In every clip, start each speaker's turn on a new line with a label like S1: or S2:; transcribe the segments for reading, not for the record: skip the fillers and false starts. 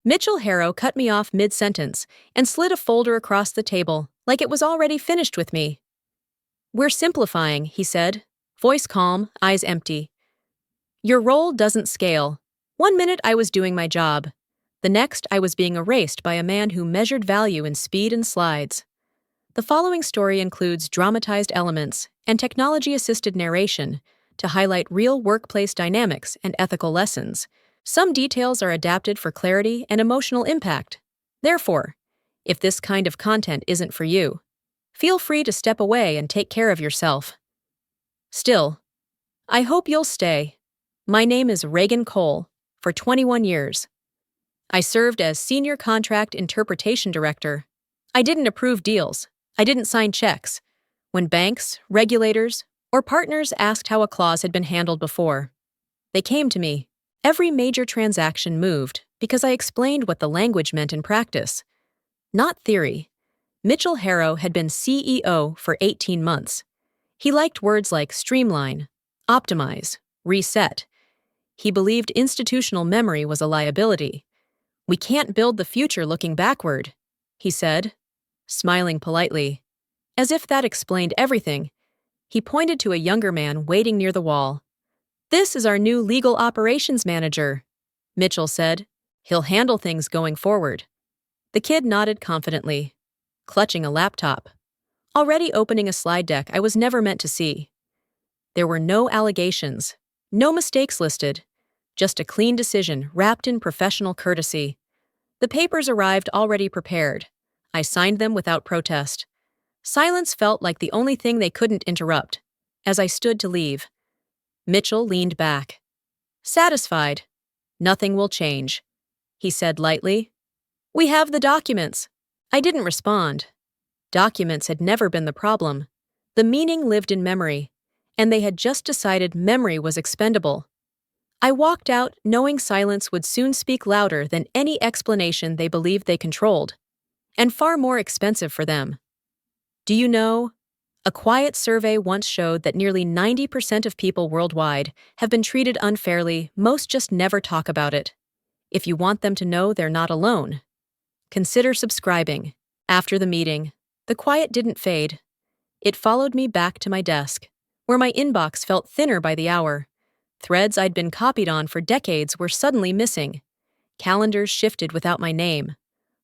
S1: Mitchell Harrow cut me off mid-sentence and slid a folder across the table like it was already finished with me. "We're simplifying," he said, voice calm, eyes empty. "Your role doesn't scale. 1 minute I was doing my job. The next I was being erased by a man who measured value in speed and slides." The following story includes dramatized elements and technology-assisted narration to highlight real workplace dynamics and ethical lessons. Some details are adapted for clarity and emotional impact. Therefore, if this kind of content isn't for you, feel free to step away and take care of yourself. Still, I hope you'll stay. My name is Reagan Cole, for 21 years. I served as Senior Contract Interpretation Director. I didn't approve deals. I didn't sign checks when banks, regulators, or partners asked how a clause had been handled before. They came to me. Every major transaction moved because I explained what the language meant in practice, not theory. Mitchell Harrow had been CEO for 18 months. He liked words like streamline, optimize, reset. He believed institutional memory was a liability. "We can't build the future looking backward," he said, smiling politely. As if that explained everything, he pointed to a younger man waiting near the wall. "This is our new legal operations manager," Mitchell said. "He'll handle things going forward." The kid nodded confidently, clutching a laptop, already opening a slide deck I was never meant to see. There were no allegations, no mistakes listed, just a clean decision wrapped in professional courtesy. The papers arrived already prepared. I signed them without protest. Silence felt like the only thing they couldn't interrupt. As I stood to leave, Mitchell leaned back. "Satisfied? Nothing will change," he said lightly. "We have the documents." I didn't respond. Documents had never been the problem. The meaning lived in memory, and they had just decided memory was expendable. I walked out knowing silence would soon speak louder than any explanation they believed they controlled, and far more expensive for them. Do you know? A quiet survey once showed that nearly 90% of people worldwide have been treated unfairly. Most just never talk about it. If you want them to know they're not alone, consider subscribing. After the meeting, the quiet didn't fade. It followed me back to my desk, where my inbox felt thinner by the hour. Threads I'd been copied on for decades were suddenly missing. Calendars shifted without my name.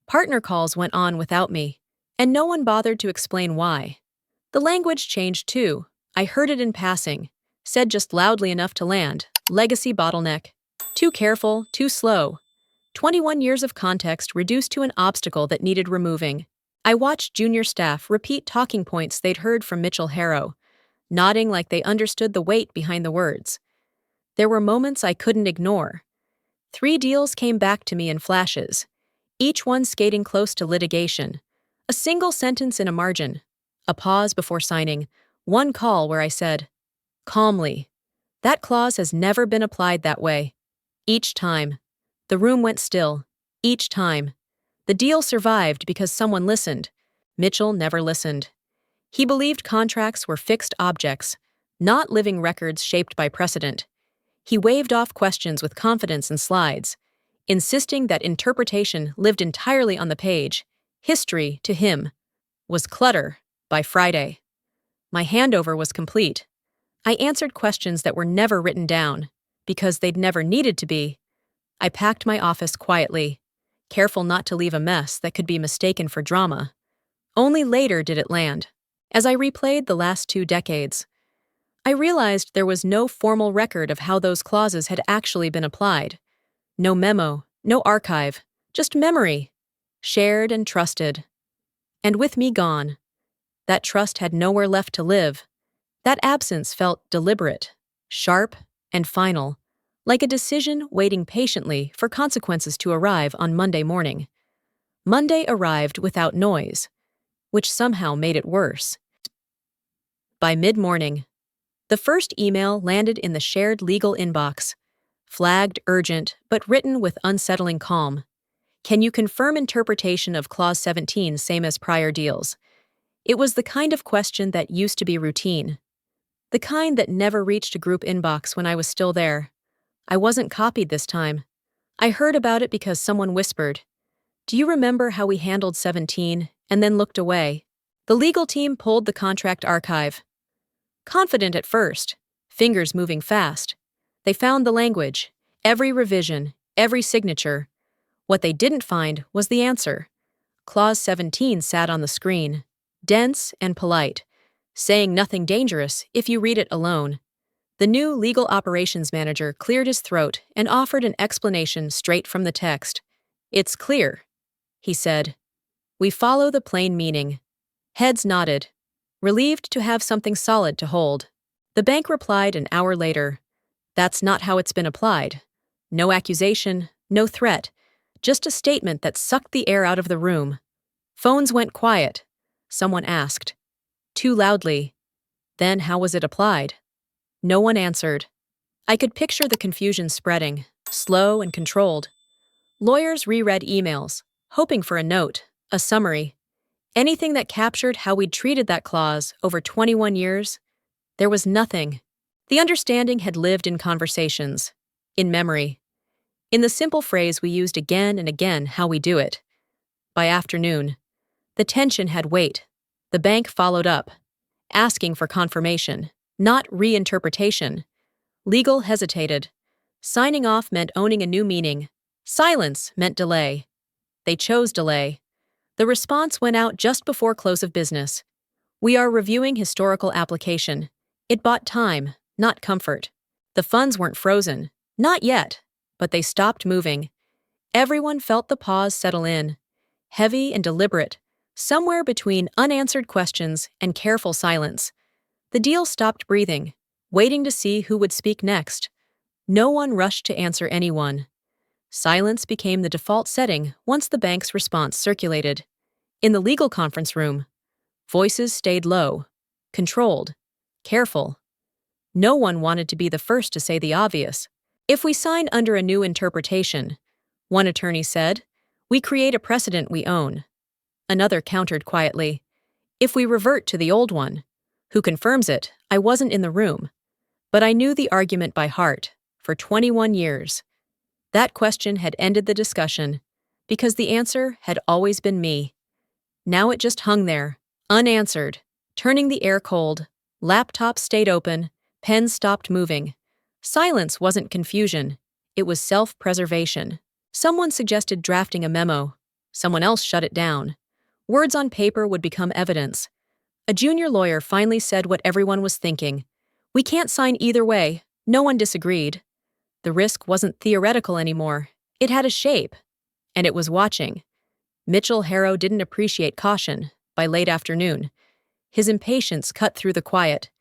S1: Partner calls went on without me, and no one bothered to explain why. The language changed too. I heard it in passing, said just loudly enough to land. Legacy bottleneck. Too careful, too slow. 21 years of context reduced to an obstacle that needed removing. I watched junior staff repeat talking points they'd heard from Mitchell Harrow, nodding like they understood the weight behind the words. There were moments I couldn't ignore. 3 deals came back to me in flashes, each one skating close to litigation. A single sentence in a margin, a pause before signing, one call where I said, calmly, "That clause has never been applied that way." Each time. The room went still. Each time. The deal survived because someone listened. Mitchell never listened. He believed contracts were fixed objects, not living records shaped by precedent. He waved off questions with confidence and slides, insisting that interpretation lived entirely on the page. History, to him, was clutter by Friday. My handover was complete. I answered questions that were never written down, because they'd never needed to be. I packed my office quietly, careful not to leave a mess that could be mistaken for drama. Only later did it land. As I replayed the last 2 decades, I realized there was no formal record of how those clauses had actually been applied. No memo, no archive, just memory, shared and trusted. And with me gone, that trust had nowhere left to live. That absence felt deliberate, sharp, and final, like a decision waiting patiently for consequences to arrive on Monday morning. Monday arrived without noise, which somehow made it worse. By mid-morning, the first email landed in the shared legal inbox, flagged urgent but written with unsettling calm. "Can you confirm interpretation of Clause 17 same as prior deals?" It was the kind of question that used to be routine. The kind that never reached a group inbox when I was still there. I wasn't copied this time. I heard about it because someone whispered, "Do you remember how we handled 17?" and then looked away. The legal team pulled the contract archive. Confident at first, fingers moving fast. They found the language, every revision, every signature. What they didn't find was the answer. Clause 17 sat on the screen, dense and polite, saying nothing dangerous if you read it alone. The new legal operations manager cleared his throat and offered an explanation straight from the text. "It's clear," he said. "We follow the plain meaning." Heads nodded, relieved to have something solid to hold. The bank replied an hour later, "That's not how it's been applied. No accusation, no threat, just a statement that sucked the air out of the room." Phones went quiet. Someone asked, too loudly, "Then how was it applied?" No one answered. I could picture the confusion spreading, slow and controlled. Lawyers reread emails, hoping for a note, a summary, anything that captured how we'd treated that clause over 21 years. There was nothing. The understanding had lived in conversations, in memory, in the simple phrase we used again and again, "how we do it." By afternoon, the tension had weight. The bank followed up, asking for confirmation, not reinterpretation. Legal hesitated. Signing off meant owning a new meaning. Silence meant delay. They chose delay. The response went out just before close of business. "We are reviewing historical application." It bought time, not comfort. The funds weren't frozen. Not yet. But they stopped moving. Everyone felt the pause settle in. Heavy and deliberate, somewhere between unanswered questions and careful silence. The deal stopped breathing, waiting to see who would speak next. No one rushed to answer anyone. Silence became the default setting once the bank's response circulated. In the legal conference room, voices stayed low, controlled, careful. No one wanted to be the first to say the obvious. "If we sign under a new interpretation," one attorney said, "we create a precedent we own." Another countered quietly, "If we revert to the old one, who confirms it?" I wasn't in the room, but I knew the argument by heart, for 21 years. That question had ended the discussion, because the answer had always been me. Now it just hung there, unanswered, turning the air cold. Laptops stayed open, pens stopped moving. Silence wasn't confusion, it was self-preservation. Someone suggested drafting a memo. Someone else shut it down. Words on paper would become evidence. A junior lawyer finally said what everyone was thinking. "We can't sign either way." No one disagreed. The risk wasn't theoretical anymore. It had a shape, and it was watching. Mitchell Harrow didn't appreciate caution by late afternoon. His impatience cut through the quiet.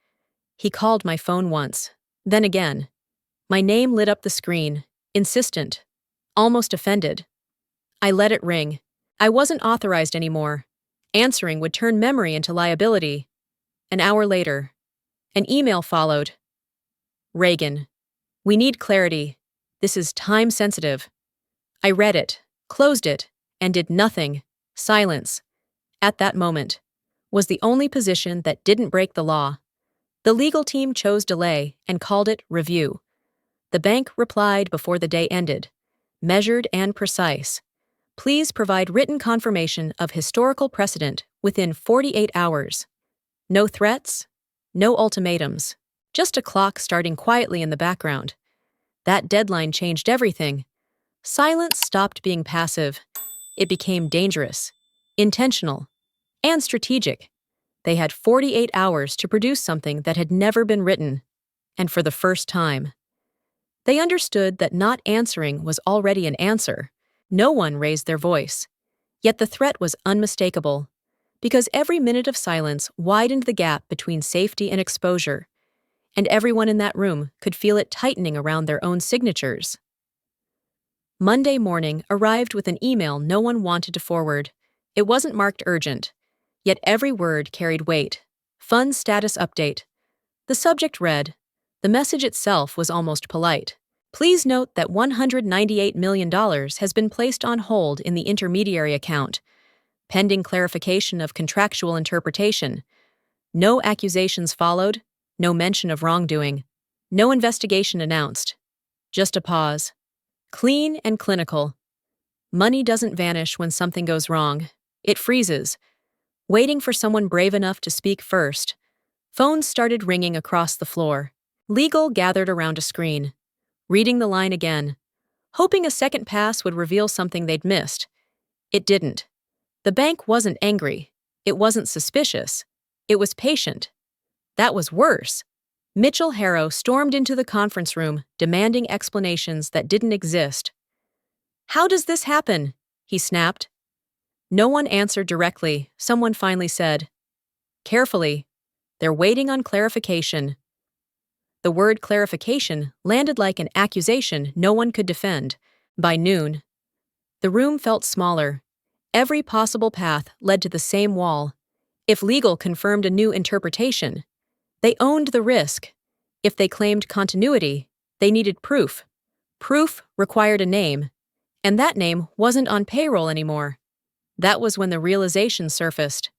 S1: He called my phone once, then again. My name lit up the screen, insistent, almost offended. I let it ring. I wasn't authorized anymore. Answering would turn memory into liability. An hour later, an email followed. "Reagan, we need clarity. This is time sensitive." I read it, closed it, and did nothing. Silence, at that moment, was the only position that didn't break the law. The legal team chose delay and called it review. The bank replied before the day ended, measured and precise. "Please provide written confirmation of historical precedent within 48 hours. No threats, no ultimatums, just a clock starting quietly in the background. That deadline changed everything. Silence stopped being passive. It became dangerous, intentional, and strategic. They had 48 hours to produce something that had never been written, and for the first time. They understood that not answering was already an answer. No one raised their voice. Yet the threat was unmistakable, because every minute of silence widened the gap between safety and exposure, and everyone in that room could feel it tightening around their own signatures. Monday morning arrived with an email no one wanted to forward. It wasn't marked urgent, yet every word carried weight. Fund status update. The subject read. The message itself was almost polite. "Please note that $198 million has been placed on hold in the intermediary account, pending clarification of contractual interpretation. No accusations followed, no mention of wrongdoing, no investigation announced. Just a pause. Clean and clinical. Money doesn't vanish when something goes wrong. It freezes, waiting for someone brave enough to speak first. Phones started ringing across the floor. Legal gathered around a screen, reading the line again, hoping a second pass would reveal something they'd missed. It didn't. The bank wasn't angry. It wasn't suspicious. It was patient. That was worse. Mitchell Harrow stormed into the conference room, demanding explanations that didn't exist. "How does this happen?" he snapped. No one answered directly. Someone finally said, "Carefully. They're waiting on clarification." The word clarification landed like an accusation no one could defend. By noon, the room felt smaller. Every possible path led to the same wall. If legal confirmed a new interpretation, they owned the risk. If they claimed continuity, they needed proof. Proof required a name, and that name wasn't on payroll anymore. That was when the realization surfaced,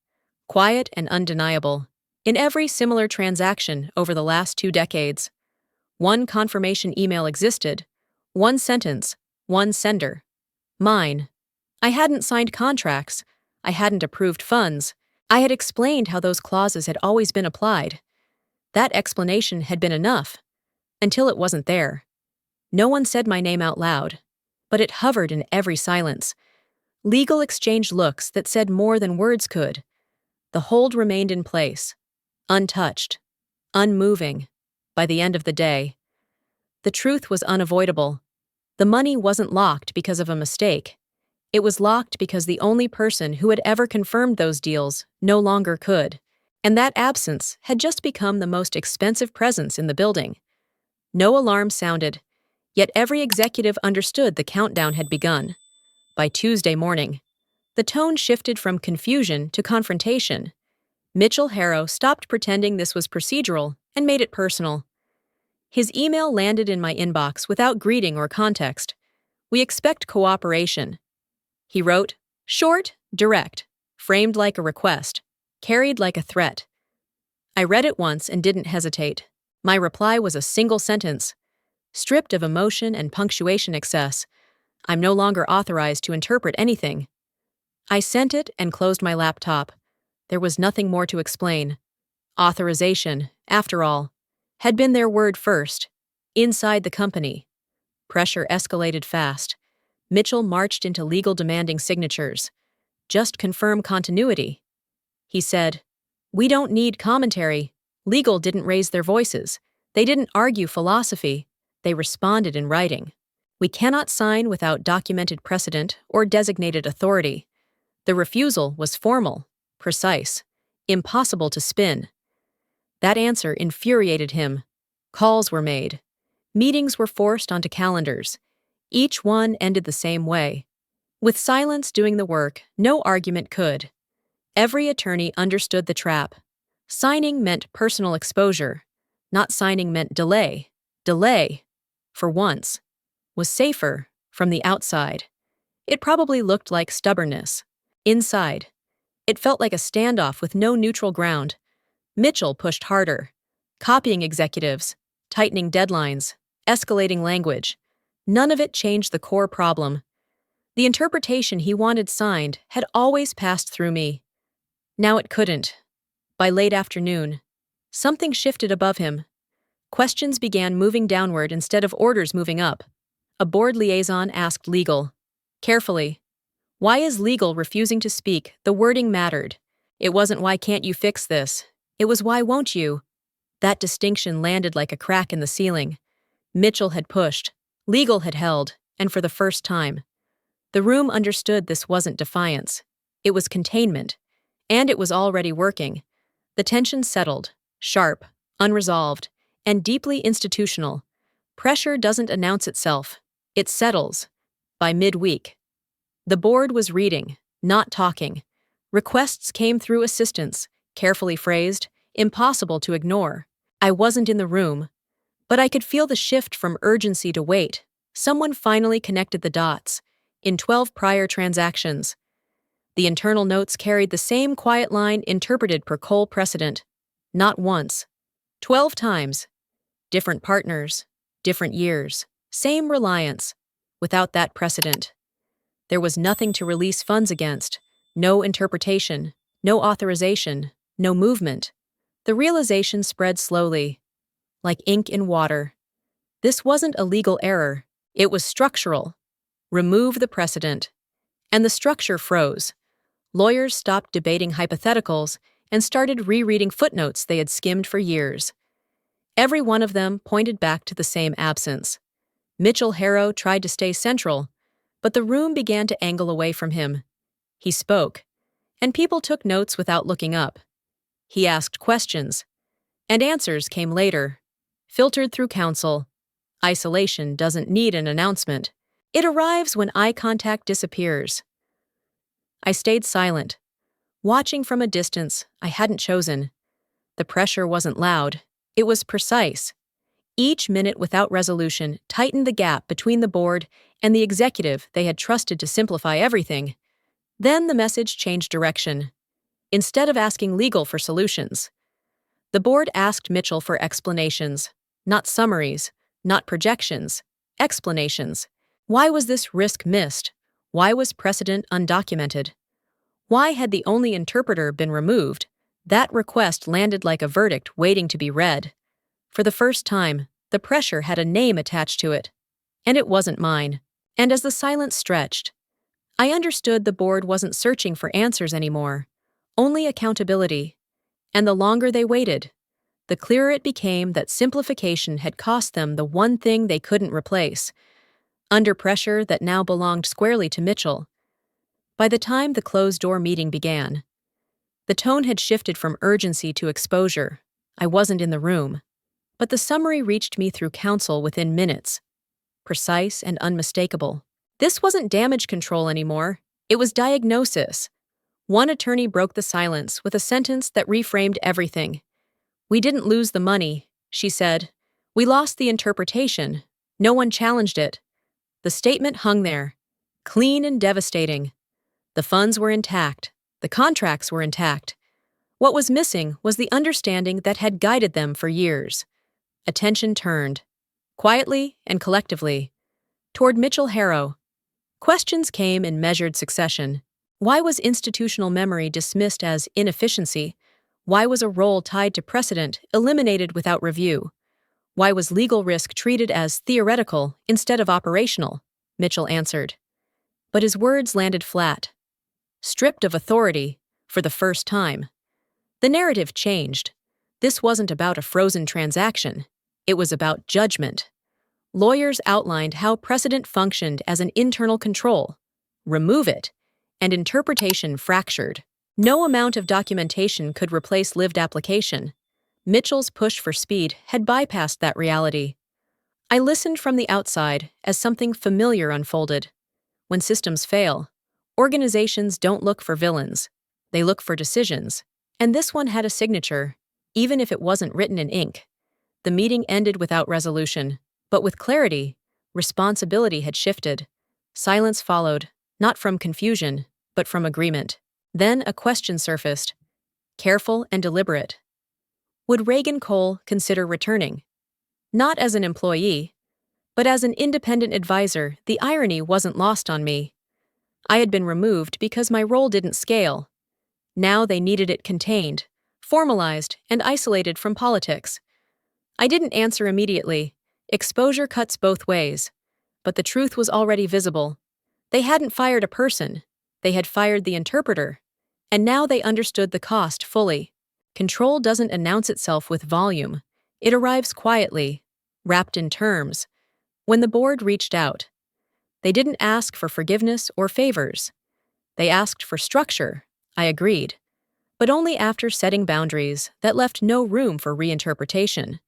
S1: quiet and undeniable, in every similar transaction over the last 2 decades. One confirmation email existed, one sentence, one sender. Mine. I hadn't signed contracts. I hadn't approved funds. I had explained how those clauses had always been applied. That explanation had been enough, until it wasn't there. No one said my name out loud, but it hovered in every silence. Legal exchanged looks that said more than words could. The hold remained in place, untouched, unmoving, by the end of the day. The truth was unavoidable. The money wasn't locked because of a mistake. It was locked because the only person who had ever confirmed those deals no longer could, and that absence had just become the most expensive presence in the building. No alarm sounded, yet every executive understood the countdown had begun. By Tuesday morning, the tone shifted from confusion to confrontation. Mitchell Harrow stopped pretending this was procedural and made it personal. His email landed in my inbox without greeting or context. "We expect cooperation," he wrote, short, direct, framed like a request, carried like a threat. I read it once and didn't hesitate. My reply was a single sentence, stripped of emotion and punctuation excess. "I'm no longer authorized to interpret anything." I sent it and closed my laptop. There was nothing more to explain. Authorization, after all, had been their word first. Inside the company, pressure escalated fast. Mitchell marched into legal demanding signatures. "Just confirm continuity," he said. "We don't need commentary." Legal didn't raise their voices. They didn't argue philosophy. They responded in writing. "We cannot sign without documented precedent or designated authority." The refusal was formal, precise, impossible to spin. That answer infuriated him. Calls were made. Meetings were forced onto calendars. Each one ended the same way. With silence doing the work, no argument could. Every attorney understood the trap. Signing meant personal exposure. Not signing meant delay. Delay, for once, was safer from the outside. It probably looked like stubbornness. Inside, it felt like a standoff with no neutral ground. Mitchell pushed harder, copying executives, tightening deadlines, escalating language. None of it changed the core problem. The interpretation he wanted signed had always passed through me. Now it couldn't. By late afternoon, something shifted above him. Questions began moving downward instead of orders moving up. A board liaison asked legal, carefully, "Why is legal refusing to speak?" The wording mattered. It wasn't "why can't you fix this?" It was "why won't you?" That distinction landed like a crack in the ceiling. Mitchell had pushed, legal had held, and for the first time. The room understood this wasn't defiance. It was containment. And it was already working. The tension settled, sharp, unresolved, and deeply institutional. Pressure doesn't announce itself. It settles. By midweek, the board was reading, not talking. Requests came through assistants, carefully phrased, impossible to ignore. I wasn't in the room, but I could feel the shift from urgency to weight. Someone finally connected the dots. In 12 prior transactions, the internal notes carried the same quiet line interpreted per Cole precedent. Not once. 12 times. Different partners, different years, same reliance. Without that precedent, there was nothing to release funds against, no interpretation, no authorization, no movement. The realization spread slowly, like ink in water. This wasn't a legal error, it was structural. Remove the precedent. And the structure froze. Lawyers stopped debating hypotheticals and started rereading footnotes they had skimmed for years. Every one of them pointed back to the same absence. Mitchell Harrow tried to stay central, but the room began to angle away from him. He spoke, and people took notes without looking up. He asked questions, and answers came later, filtered through counsel. Isolation doesn't need an announcement. It arrives when eye contact disappears. I stayed silent, watching from a distance I hadn't chosen. The pressure wasn't loud, it was precise. Each minute without resolution tightened the gap between the board and the executive they had trusted to simplify everything. Then the message changed direction. Instead of asking legal for solutions, the board asked Mitchell for explanations, not summaries, not projections, explanations. Why was this risk missed? Why was precedent undocumented? Why had the only interpreter been removed? That request landed like a verdict waiting to be read. For the first time, the pressure had a name attached to it. And it wasn't mine. And as the silence stretched, I understood the board wasn't searching for answers anymore, only accountability. And the longer they waited, the clearer it became that simplification had cost them the one thing they couldn't replace. Under pressure that now belonged squarely to Mitchell. By the time the closed-door meeting began, the tone had shifted from urgency to exposure. I wasn't in the room, but the summary reached me through counsel within minutes, precise and unmistakable. This wasn't damage control anymore, it was diagnosis. One attorney broke the silence with a sentence that reframed everything. "We didn't lose the money," she said. "We lost the interpretation. No one challenged it." The statement hung there, clean and devastating. The funds were intact. The contracts were intact. What was missing was the understanding that had guided them for years. Attention turned, quietly and collectively, toward Mitchell Harrow. Questions came in measured succession. Why was institutional memory dismissed as inefficiency? Why was a role tied to precedent eliminated without review? Why was legal risk treated as theoretical instead of operational? Mitchell answered. But his words landed flat. Stripped of authority, for the first time. The narrative changed. This wasn't about a frozen transaction. It was about judgment. Lawyers outlined how precedent functioned as an internal control. Remove it, and interpretation fractured. No amount of documentation could replace lived application. Mitchell's push for speed had bypassed that reality. I listened from the outside as something familiar unfolded. When systems fail, organizations don't look for villains. They look for decisions. And this one had a signature, even if it wasn't written in ink. The meeting ended without resolution, but with clarity. Responsibility had shifted. Silence followed, not from confusion, but from agreement. Then a question surfaced, careful and deliberate. Would Reagan Cole consider returning? Not as an employee, but as an independent advisor. The irony wasn't lost on me. I had been removed because my role didn't scale. Now they needed it contained, formalized, and isolated from politics. I didn't answer immediately. Exposure cuts both ways. But the truth was already visible. They hadn't fired a person. They had fired the interpreter. And now they understood the cost fully. Control doesn't announce itself with volume. It arrives quietly, wrapped in terms. When the board reached out, they didn't ask for forgiveness or favors. They asked for structure. I agreed, but only after setting boundaries that left no room for reinterpretation.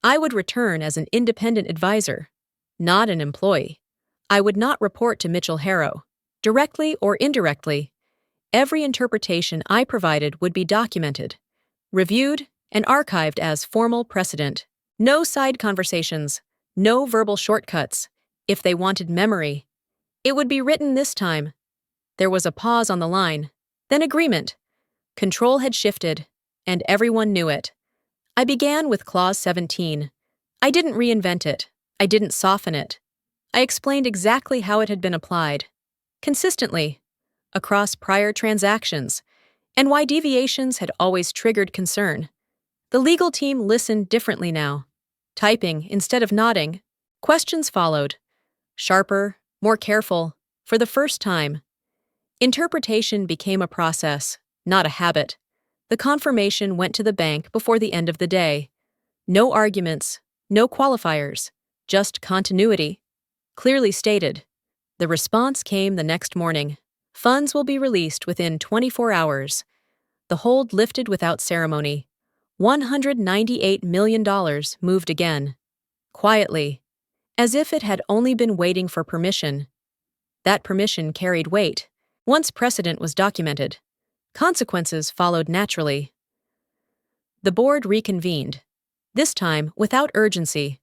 S1: I would return as an independent advisor, not an employee. I would not report to Mitchell Harrow, directly or indirectly. Every interpretation I provided would be documented, reviewed, and archived as formal precedent. No side conversations, no verbal shortcuts. If they wanted memory, it would be written this time. There was a pause on the line, then agreement. Control had shifted, and everyone knew it. I began with Clause 17. I didn't reinvent it. I didn't soften it. I explained exactly how it had been applied, consistently, across prior transactions, and why deviations had always triggered concern. The legal team listened differently now, typing instead of nodding. Questions followed, sharper, more careful, for the first time. Interpretation became a process, not a habit. The confirmation went to the bank before the end of the day. No arguments, no qualifiers, just continuity. Clearly stated. The response came the next morning. Funds will be released within 24 hours. The hold lifted without ceremony. $198 million moved again. Quietly, as if it had only been waiting for permission. That permission carried weight. Once precedent was documented, consequences followed naturally. The board reconvened, this time without urgency.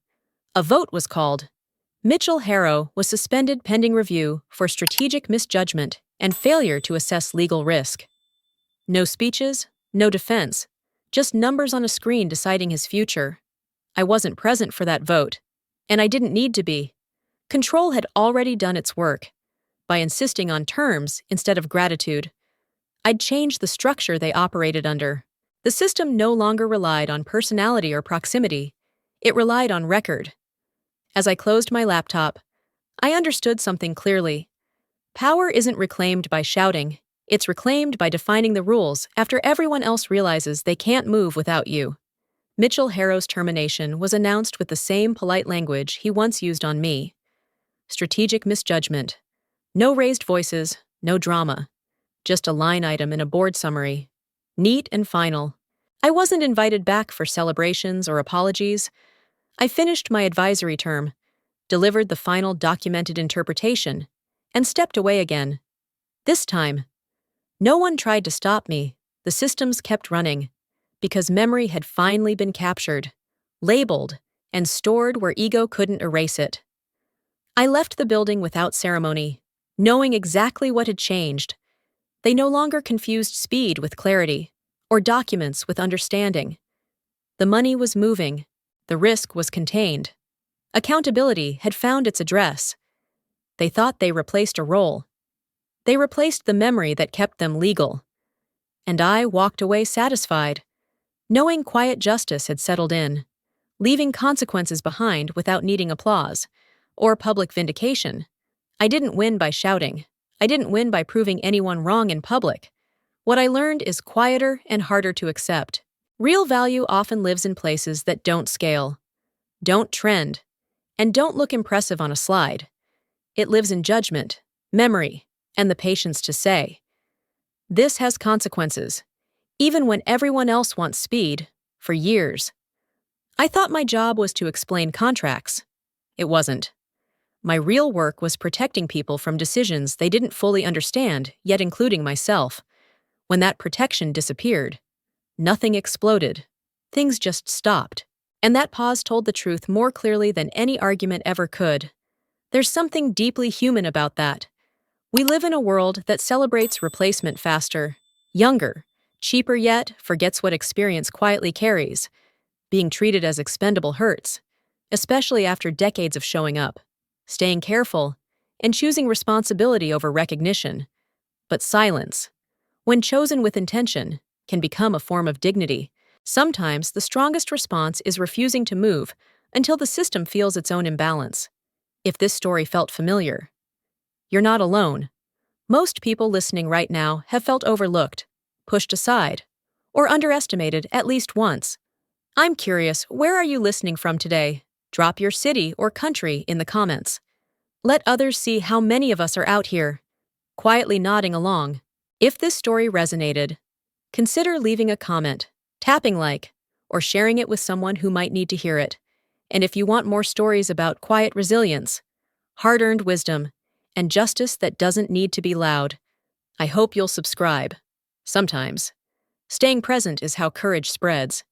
S1: A vote was called. Mitchell Harrow was suspended pending review for strategic misjudgment and failure to assess legal risk. No speeches, no defense, just numbers on a screen deciding his future. I wasn't present for that vote, and I didn't need to be. Control had already done its work. By insisting on terms instead of gratitude, I'd changed the structure they operated under. The system no longer relied on personality or proximity. It relied on record. As I closed my laptop, I understood something clearly. Power isn't reclaimed by shouting. It's reclaimed by defining the rules after everyone else realizes they can't move without you. Mitchell Harrow's termination was announced with the same polite language he once used on me. Strategic misjudgment. No raised voices, no drama. Just a line item in a board summary. Neat and final. I wasn't invited back for celebrations or apologies. I finished my advisory term, delivered the final documented interpretation, and stepped away again. This time, no one tried to stop me. The systems kept running, because memory had finally been captured, labeled, and stored where ego couldn't erase it. I left the building without ceremony, knowing exactly what had changed. They no longer confused speed with clarity, or documents with understanding. The money was moving. The risk was contained. Accountability had found its address. They thought they replaced a role. They replaced the memory that kept them legal. And I walked away satisfied, knowing quiet justice had settled in, leaving consequences behind without needing applause or public vindication. I didn't win by shouting. I didn't win by proving anyone wrong in public. What I learned is quieter and harder to accept. Real value often lives in places that don't scale, don't trend, and don't look impressive on a slide. It lives in judgment, memory, and the patience to say, "This has consequences," even when everyone else wants speed, for years. I thought my job was to explain contracts. It wasn't. My real work was protecting people from decisions they didn't fully understand, yet including myself. When that protection disappeared, nothing exploded. Things just stopped. And that pause told the truth more clearly than any argument ever could. There's something deeply human about that. We live in a world that celebrates replacement faster, younger, cheaper yet forgets what experience quietly carries. Being treated as expendable hurts, especially after decades of showing up, staying careful, and choosing responsibility over recognition. But silence, when chosen with intention, can become a form of dignity. Sometimes the strongest response is refusing to move until the system feels its own imbalance. If this story felt familiar, you're not alone. Most people listening right now have felt overlooked, pushed aside, or underestimated at least once. I'm curious, where are you listening from today? Drop your city or country in the comments. Let others see how many of us are out here, quietly nodding along. If this story resonated, consider leaving a comment, tapping like, or sharing it with someone who might need to hear it. And if you want more stories about quiet resilience, hard-earned wisdom, and justice that doesn't need to be loud, I hope you'll subscribe. Sometimes, staying present is how courage spreads.